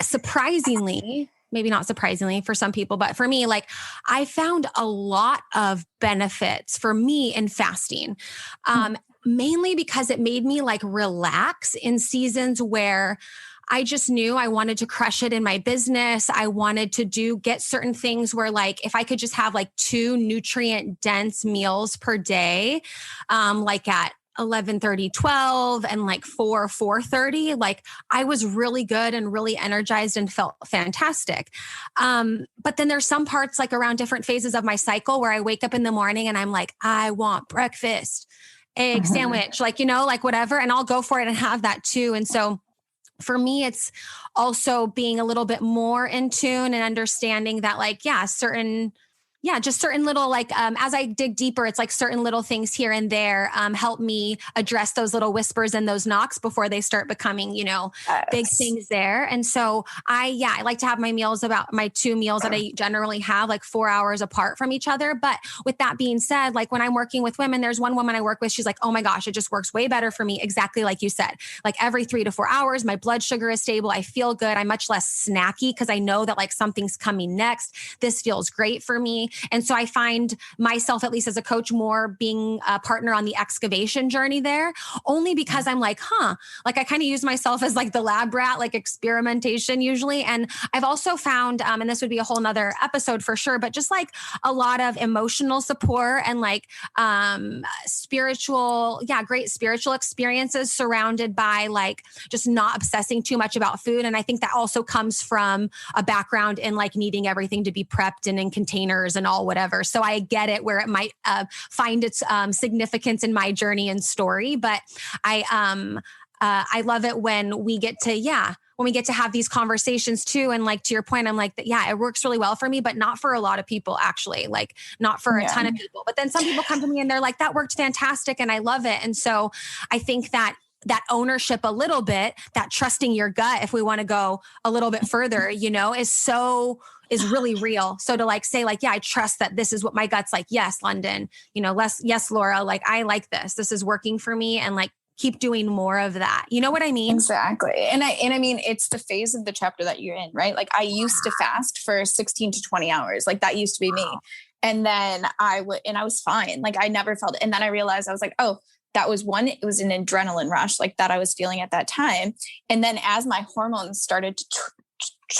surprisingly, maybe not surprisingly for some people, but for me, like I found a lot of benefits for me in fasting. mainly because it made me like relax in seasons where I just knew I wanted to crush it in my business. I wanted to get certain things where like, if I could just have like 2 nutrient dense meals per day, like at 11:30, 12 and like 4:30, like I was really good and really energized and felt fantastic. But then there's some parts like around different phases of my cycle where I wake up in the morning and I'm like, I want breakfast, egg sandwich, like, like whatever. And I'll go for it and have that too. And so for me, it's also being a little bit more in tune and understanding that like, just certain little, like, as I dig deeper, it's like certain little things here and there, help me address those little whispers and those knocks before they start becoming, big things there. And so I like to have my 2 meals that I generally have like 4 hours apart from each other. But with that being said, like when I'm working with women, there's one woman I work with, she's like, oh my gosh, it just works way better for me. Exactly like you said, like every 3 to 4 hours, my blood sugar is stable. I feel good. I'm much less snacky because I know that like something's coming next. This feels great for me. And so I find myself, at least as a coach, more being a partner on the excavation journey there, only because I'm like, like I kind of use myself as like the lab rat, like experimentation usually. And I've also found, and this would be a whole nother episode for sure, but just like a lot of emotional support and like great spiritual experiences surrounded by like just not obsessing too much about food. And I think that also comes from a background in like needing everything to be prepped and in containers and all whatever. So I get it where it might find its significance in my journey and story. But I love it when we get to have these conversations too. And like, to your point, I'm like, it works really well for me, but not for a lot of people actually, like not for a ton of people. But then some people come to me and they're like, that worked fantastic. And I love it. And so I think that ownership a little bit, that trusting your gut, if we want to go a little bit further, is really real. So to like say like, I trust that this is what my gut's like. Yes, Lunden, yes, Laura, like I like this. This is working for me, and like keep doing more of that. You know what I mean? Exactly. And I mean, it's the phase of the chapter that you're in, right? Like I used to fast for 16 to 20 hours. Like that used to be me. And then I was fine. Like I never felt it. And then I realized I was like, oh, that was it was an adrenaline rush like that I was feeling at that time. And then as my hormones started to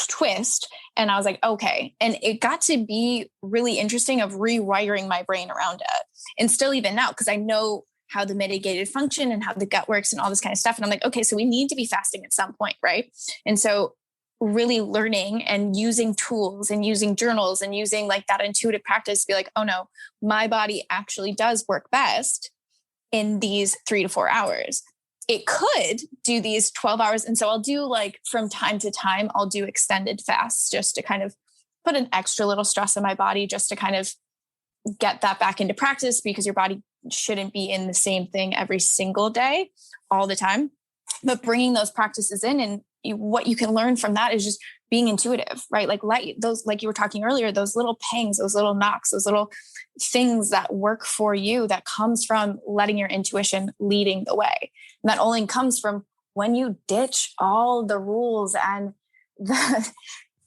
twist, and I was like, okay. And it got to be really interesting of rewiring my brain around it. And still even now, because I know how the mitigated function and how the gut works and all this kind of stuff. And I'm like, okay, so we need to be fasting at some point, right? And so really learning and using tools and using journals and using like that intuitive practice to be like, oh no, my body actually does work best in these 3 to 4 hours. It could do these 12 hours. And so I'll do like from time to time, I'll do extended fasts just to kind of put an extra little stress on my body, just to kind of get that back into practice, because your body shouldn't be in the same thing every single day all the time. But bringing those practices in, and what you can learn from that is just being intuitive, right? Like those, like you were talking earlier, those little pangs, those little knocks, those little things that work for you, that comes from letting your intuition leading the way. And that only comes from when you ditch all the rules and the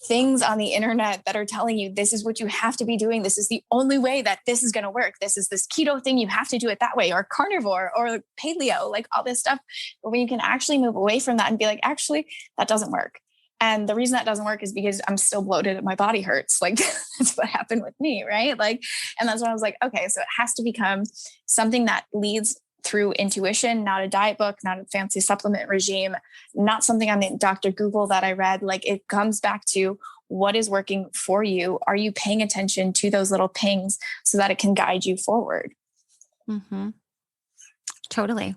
things on the internet that are telling you this is what you have to be doing. This is the only way that this is going to work. This is this keto thing. You have to do it that way, or carnivore or paleo, like all this stuff. But when you can actually move away from that and be like, actually, that doesn't work. And the reason that doesn't work is because I'm still bloated and my body hurts. Like that's what happened with me. Right. Like, and that's when I was like, okay, so it has to become something that leads through intuition, not a diet book, not a fancy supplement regime, not something on the Dr. Google that I read. Like it comes back to what is working for you. Are you paying attention to those little pings so that it can guide you forward? Mm-hmm. Totally.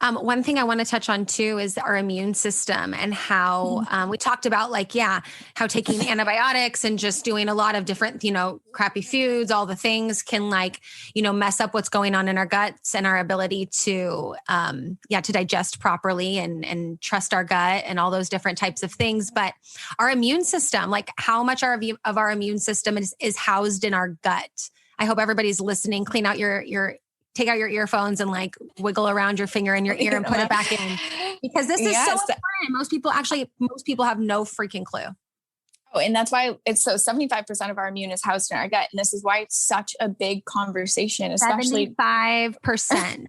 One thing I want to touch on too is our immune system, and how we talked about like, how taking antibiotics and just doing a lot of different, crappy foods, all the things can like, mess up what's going on in our guts and our ability to digest properly and trust our gut and all those different types of things. But our immune system, like how much of our immune system is housed in our gut. I hope everybody's listening. Clean out take out your earphones and like wiggle around your finger in your ear and put it back in, because this is so important. Most people have no freaking clue. Oh, and that's why it's so 75% of our immune is housed in our gut. And this is why it's such a big conversation, especially 75%.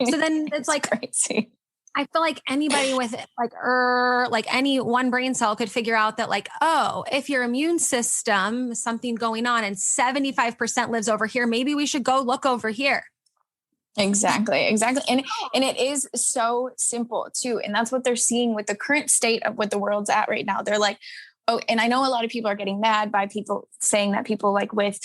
So then it's like, crazy. I feel like anybody with like any one brain cell could figure out that like, oh, if your immune system, something going on and 75% lives over here, maybe we should go look over here. Exactly. And it is so simple too. And that's what they're seeing with the current state of what the world's at right now. They're like, oh, and I know a lot of people are getting mad by people saying that people like with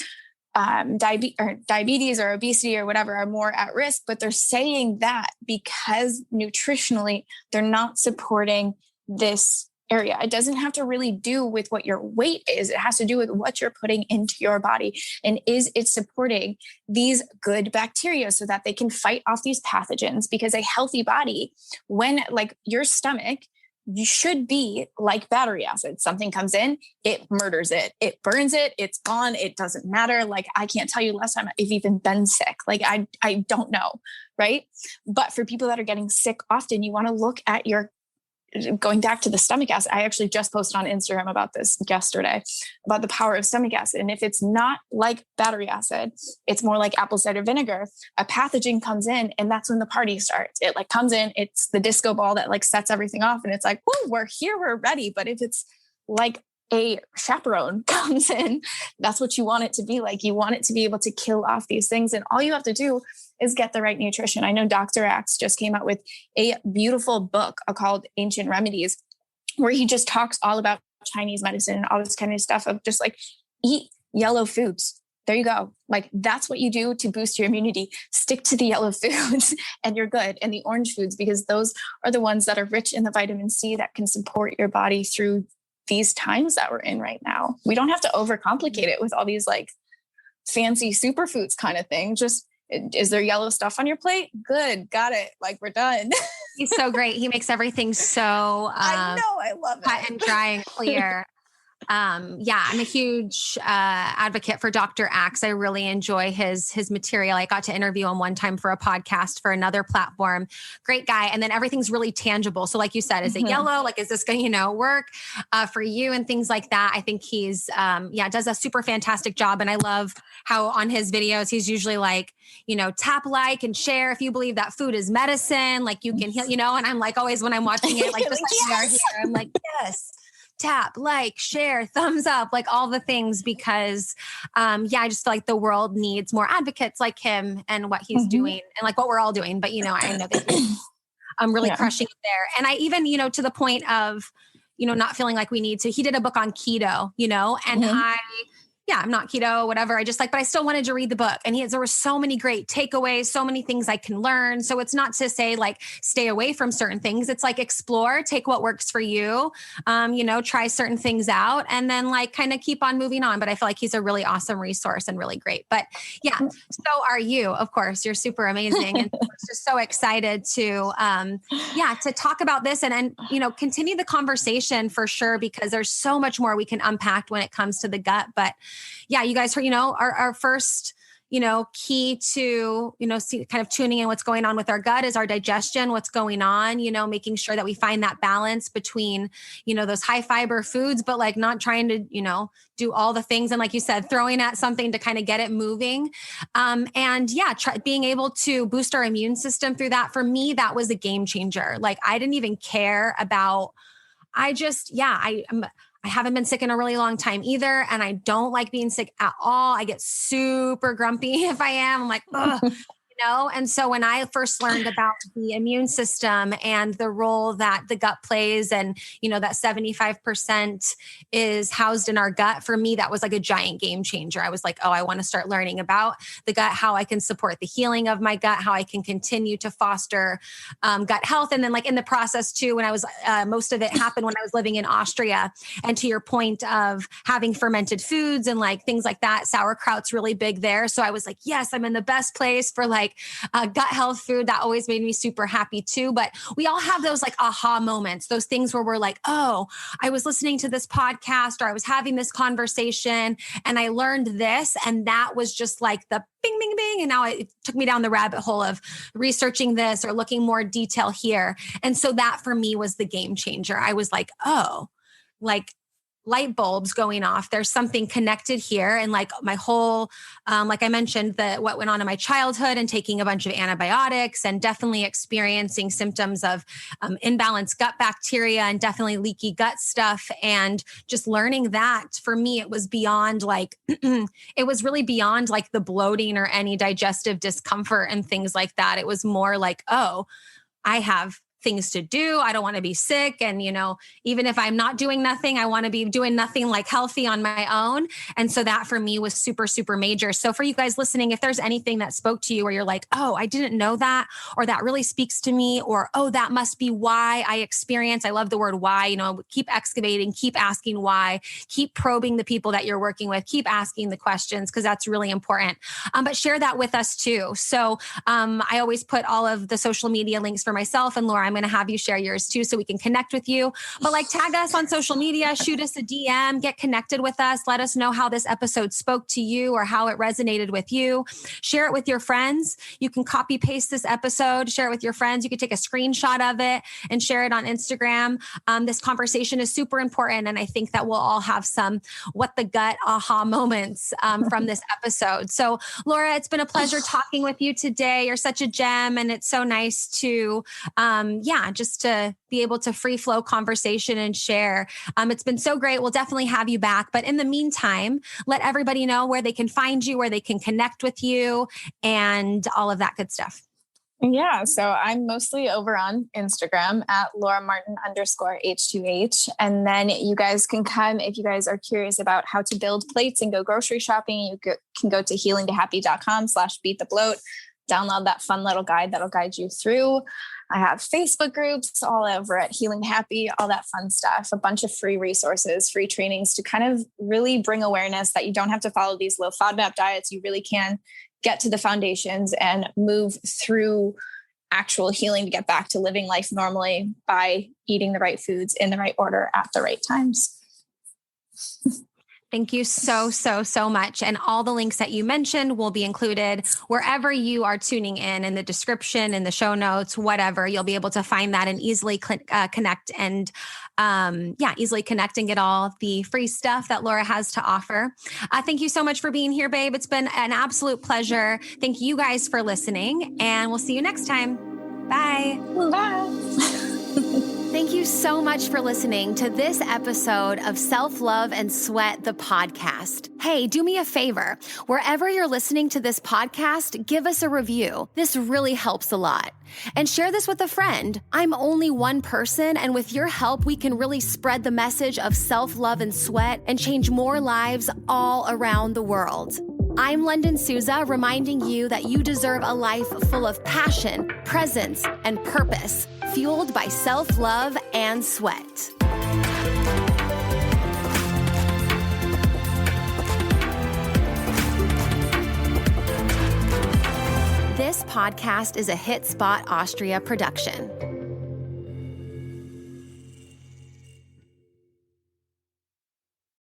diabetes or obesity or whatever are more at risk, but they're saying that because nutritionally they're not supporting this area. It doesn't have to really do with what your weight is. It has to do with what you're putting into your body. And is it supporting these good bacteria so that they can fight off these pathogens? Because a healthy body, when like your stomach, you should be like battery acid. Something comes in, it murders it. It burns it. It's gone. It doesn't matter. Like, I can't tell you last time I've even been sick. Like, I don't know. Right. But for people that are getting sick often, you want to look at going back to the stomach acid. I actually just posted on Instagram about this yesterday, about the power of stomach acid. And if it's not like battery acid, it's more like apple cider vinegar, a pathogen comes in and that's when the party starts. It like comes in, it's the disco ball that like sets everything off. And it's like, whoo, we're here, we're ready. But if it's like a chaperone comes in, that's what you want it to be like. You want it to be able to kill off these things. And all you have to do is get the right nutrition. I know Dr. Axe just came out with a beautiful book called Ancient Remedies, where he just talks all about Chinese medicine and all this kind of stuff of just like eat yellow foods. There you go. Like, that's what you do to boost your immunity. Stick to the yellow foods and you're good. And the orange foods, because those are the ones that are rich in the vitamin C that can support your body through these times that we're in right now. We don't have to overcomplicate it with all these like fancy superfoods kind of thing. Just, is there yellow stuff on your plate? Good. Got it. Like, we're done. He's so great. He makes everything so I know. I love it. Cut and dry and clear. Yeah, I'm a huge advocate for Dr. Axe. I really enjoy his material. I got to interview him one time for a podcast for another platform. Great guy. And then everything's really tangible. So like you said, is it yellow? Like, is this going to, work for you and things like that? I think he's, does a super fantastic job. And I love how on his videos, he's usually like, tap, like, and share if you believe that food is medicine, like you can heal, and I'm like, always when I'm watching it, like, just like we are here, I'm like, yes. Tap, like, share, thumbs up, like all the things, because I just feel like the world needs more advocates like him and what he's doing and like what we're all doing. But, I know that I'm really crushing it there. And I even, to the point of, not feeling like we need to, he did a book on keto, and I'm not keto, whatever. But I still wanted to read the book. And there were so many great takeaways, so many things I can learn. So it's not to say like, stay away from certain things. It's like explore, take what works for you, try certain things out and then like kind of keep on moving on. But I feel like he's a really awesome resource and really great. But yeah, so are you, of course, you're super amazing. And we're just so excited to talk about this and continue the conversation for sure, because there's so much more we can unpack when it comes to the gut. But yeah, you guys heard, our first, key to, kind of tuning in what's going on with our gut is our digestion, what's going on, making sure that we find that balance between, those high fiber foods, but like not trying to, do all the things. And like you said, throwing at something to kind of get it moving. Being able to boost our immune system through that. For me, that was a game changer. Like, I didn't even care about, I haven't been sick in a really long time either. And I don't like being sick at all. I get super grumpy if I am. I'm like, ugh. And so when I first learned about the immune system and the role that the gut plays and, that 75% is housed in our gut, for me, that was like a giant game changer. I was like, oh, I want to start learning about the gut, how I can support the healing of my gut, how I can continue to foster gut health. And then like in the process too, when I was, most of it happened when I was living in Austria. And to your point of having fermented foods and like things like that, sauerkraut's really big there. So I was like, yes, I'm in the best place for like gut health food. That always made me super happy too. But we all have those like aha moments, those things where we're like, oh, I was listening to this podcast or I was having this conversation and I learned this. And that was just like the bing, bing, bing. And now it took me down the rabbit hole of researching this or looking more detail here. And so that for me was the game changer. I was like, oh, like light bulbs going off. There's something connected here. And like my whole, like I mentioned, what went on in my childhood and taking a bunch of antibiotics and definitely experiencing symptoms of imbalanced gut bacteria and definitely leaky gut stuff. And just learning that for me, it was beyond like, it was really beyond like the bloating or any digestive discomfort and things like that. It was more like, oh, I have things to do. I don't want to be sick. And, even if I'm not doing nothing, I want to be doing nothing like healthy on my own. And so that for me was super, super major. So for you guys listening, if there's anything that spoke to you where you're like, oh, I didn't know that, or that really speaks to me, or, oh, that must be why I experience. I love the word why, keep excavating, keep asking why, keep probing the people that you're working with, keep asking the questions, because that's really important. But share that with us too. So I always put all of the social media links for myself and Laura. I'm going to have you share yours too, so we can connect with you. But like tag us on social media, shoot us a DM, get connected with us. Let us know how this episode spoke to you or how it resonated with you. Share it with your friends. You can copy paste this episode, share it with your friends. You can take a screenshot of it and share it on Instagram. This conversation is super important. And I think that we'll all have some what the gut aha moments from this episode. So Laura, it's been a pleasure talking with you today. You're such a gem. And it's so nice to, just to be able to free flow conversation and share. It's been so great. We'll definitely have you back. But in the meantime, let everybody know where they can find you, where they can connect with you, and all of that good stuff. Yeah. So I'm mostly over on Instagram at LauraMartin_H2H. And then you guys can come if you guys are curious about how to build plates and go grocery shopping. You can go to healingtohappy.com/beatthebloat. Download that fun little guide that'll guide you through. I have Facebook groups all over at Healing Happy, all that fun stuff, a bunch of free resources, free trainings to kind of really bring awareness that you don't have to follow these low FODMAP diets. You really can get to the foundations and move through actual healing to get back to living life normally by eating the right foods in the right order at the right times. Thank you so, so, so much. And all the links that you mentioned will be included wherever you are tuning in the description, in the show notes, whatever. You'll be able to find that and easily connect and easily connect and get all the free stuff that Laura has to offer. Thank you so much for being here, babe. It's been an absolute pleasure. Thank you guys for listening, and we'll see you next time. Bye. Bye. Thank you so much for listening to this episode of Self-Love and Sweat, the podcast. Hey, do me a favor. Wherever you're listening to this podcast, give us a review. This really helps a lot. And share this with a friend. I'm only one person, and with your help, we can really spread the message of self-love and sweat and change more lives all around the world. I'm Lunden Souza, reminding you that you deserve a life full of passion, presence, and purpose, fueled by self-love and sweat. This podcast is a Hit Spot Austria production.